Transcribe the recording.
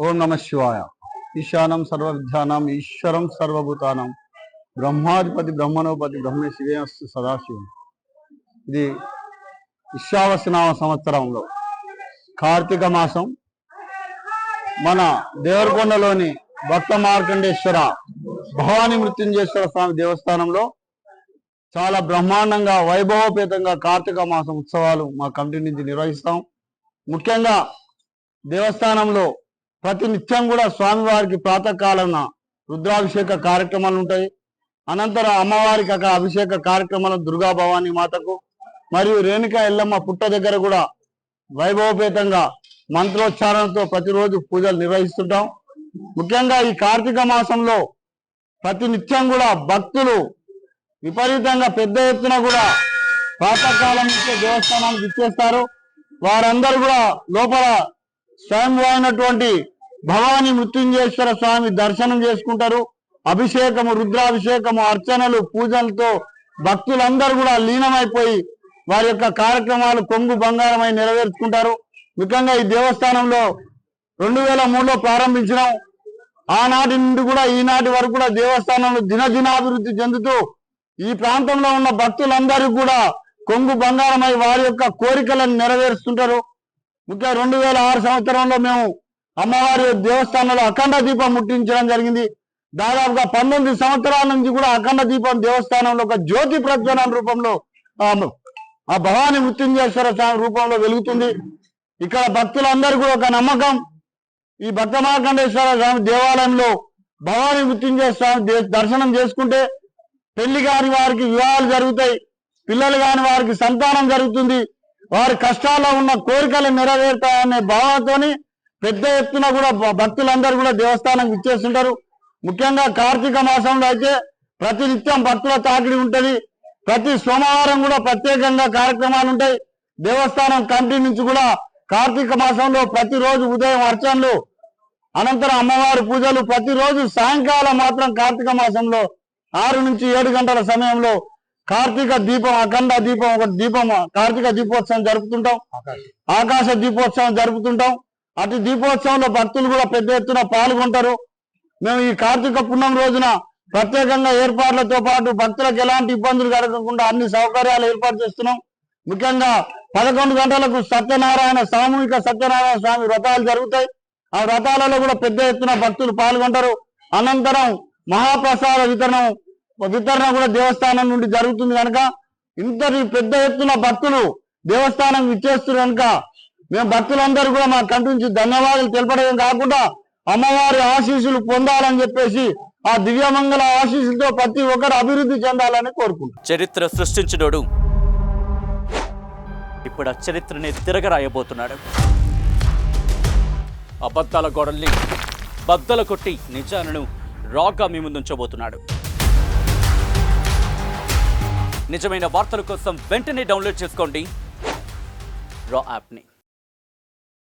ఓం నమ శివాయ. ఈశానం సర్వవిద్యానాం ఈశ్వరం సర్వభూతానం బ్రహ్మాధిపతి బ్రహ్మణోపతి బ్రహ్మ శివేస్తు సదాశివం. ఇది విశ్వావసనామ సంవత్సరంలో కార్తీక మాసం మన దేవరకొండలోని భక్త మార్కండేశ్వర భవానీ మృత్యుంజయేశ్వర స్వామి దేవస్థానంలో చాలా బ్రహ్మాండంగా వైభవపేతంగా కార్తీక మాసం ఉత్సవాలు మా కమిటీ నుంచి నిర్వహిస్తాం. ముఖ్యంగా దేవస్థానంలో ప్రతి నిత్యం కూడా స్వామివారికి ప్రాతకాలన రుద్రాభిషేక కార్యక్రమాలు ఉంటాయి. అనంతరం అమ్మవారికి అక్కడ అభిషేక కార్యక్రమాలు దుర్గా భవానీ మాతకు మరియు రేణుకా ఎల్లమ్మ పుట్ట దగ్గర కూడా వైభవపేతంగా మంత్రోచ్చారణతో ప్రతిరోజు పూజలు నిర్వహిస్తుంటాం. ముఖ్యంగా ఈ కార్తీక మాసంలో ప్రతి నిత్యం కూడా భక్తులు విపరీతంగా పెద్ద ఎత్తున కూడా ప్రాతకాలం నుంచే దేవస్థానానికి ఇచ్చేస్తారు. వారందరూ కూడా లోపల స్వయంభైనటువంటి భవానీ మృత్యుంజయేశ్వర స్వామి దర్శనం చేసుకుంటారు. అభిషేకము, రుద్రాభిషేకము, అర్చనలు, పూజలతో భక్తులందరూ కూడా లీనమైపోయి వారి యొక్క కార్యక్రమాలు కొంగు బంగారమై నెరవేర్చుకుంటారు. ముఖ్యంగా ఈ దేవస్థానంలో 2003లో ప్రారంభించినాం. ఆనాటి నుండి కూడా ఈనాటి వరకు కూడా దేవస్థానంలో దినదినాభివృద్ధి చెందుతూ ఈ ప్రాంతంలో ఉన్న భక్తులందరూ కూడా కొంగు బంగారమై వారి యొక్క కోరికలను నెరవేరుస్తుంటారు. ముఖ్యంగా 2006 సంవత్సరంలో మేము అమ్మవారి దేవస్థానంలో అఖండ దీపం ముట్టించడం జరిగింది. దాదాపుగా 19 సంవత్సరాల నుంచి కూడా అఖండ దీపం దేవస్థానంలో ఒక జ్యోతి ప్రజ్వలన రూపంలో ఆ భవానీ మృత్యుంజయేశ్వర స్వామి రూపంలో వెలుగుతుంది. ఇక్కడ భక్తులందరూ కూడా ఒక నమ్మకం, ఈ భక్త మార్కండేశ్వర స్వామి దేవాలయంలో భవానీ మృత్యుంజయ స్వామి దర్శనం చేసుకుంటే పెళ్లి కాని వారికి వివాహాలు జరుగుతాయి, పిల్లలు కాని వారికి సంతానం జరుగుతుంది, వారి కష్టాల్లో ఉన్న కోరికలు నెరవేరుతాయనే భావనతోని పెద్ద ఎత్తున కూడా భక్తులందరూ కూడా దేవస్థానం ఇచ్చేస్తుంటారు. ముఖ్యంగా కార్తీక మాసంలో అయితే ప్రతి నిత్యం భక్తుల తాకిడి ఉంటది. ప్రతి సోమవారం కూడా ప్రత్యేకంగా కార్యక్రమాలు ఉంటాయి. దేవస్థానం కమిటీ నుంచి కూడా కార్తీక మాసంలో ప్రతిరోజు ఉదయం అర్చనలు, అనంతరం అమ్మవారి పూజలు, ప్రతిరోజు సాయంకాలం మాత్రం కార్తీక మాసంలో 6 నుంచి 7 గంటల సమయంలో కార్తీక దీపం, అఖండ దీపం, ఒక దీపం కార్తీక దీపోత్సవం జరుపుతుంటాం. ఆకాశ దీపోత్సవం జరుపుతుంటాం. అటు దీపోత్సవంలో భక్తులు కూడా పెద్ద ఎత్తున పాల్గొంటారు. మేము ఈ కార్తీక పుణ్యం రోజున ప్రత్యేకంగా ఏర్పాట్లతో పాటు భక్తులకు ఎలాంటి ఇబ్బందులు కలగకుండా అన్ని సౌకర్యాలు ఏర్పాటు చేస్తున్నాం. ముఖ్యంగా 11 గంటలకు సామూహిక సత్యనారాయణ స్వామి వ్రతాలు జరుగుతాయి. ఆ వ్రతాలలో కూడా పెద్ద ఎత్తున భక్తులు పాల్గొంటారు. అనంతరం మహాప్రసాద వితరణ కూడా దేవస్థానం నుండి జరుగుతుంది. కనుక ఇంతటి పెద్ద ఎత్తున భక్తులు దేవస్థానం ఇచ్చేస్తున్నారు. కనుక మేము భక్తులందరూ కూడా మా కంటి నుంచి ధన్యవాదాలు తెలపడం కాకుండా అమ్మవారి ఆశీస్సులు పొందాలని చెప్పేసి ఆ దివ్యమంగళ ఆశీస్సులతో ప్రతి ఒక్కరు అభివృద్ధి చెందాలని కోరుకుంటాం. చరిత్ర సృష్టించినోడు ఇప్పుడు ఆ చరిత్రని తిరగరాయబోతున్నాడు. అబద్ధాల గోడల్ని బద్దలు కొట్టి నిజాలను రాగా మీ ముందుంచబోతున్నాడు. నిజమైన వార్తల కోసం వెంటనే డౌన్లోడ్ చేసుకోండి రా యాప్ని.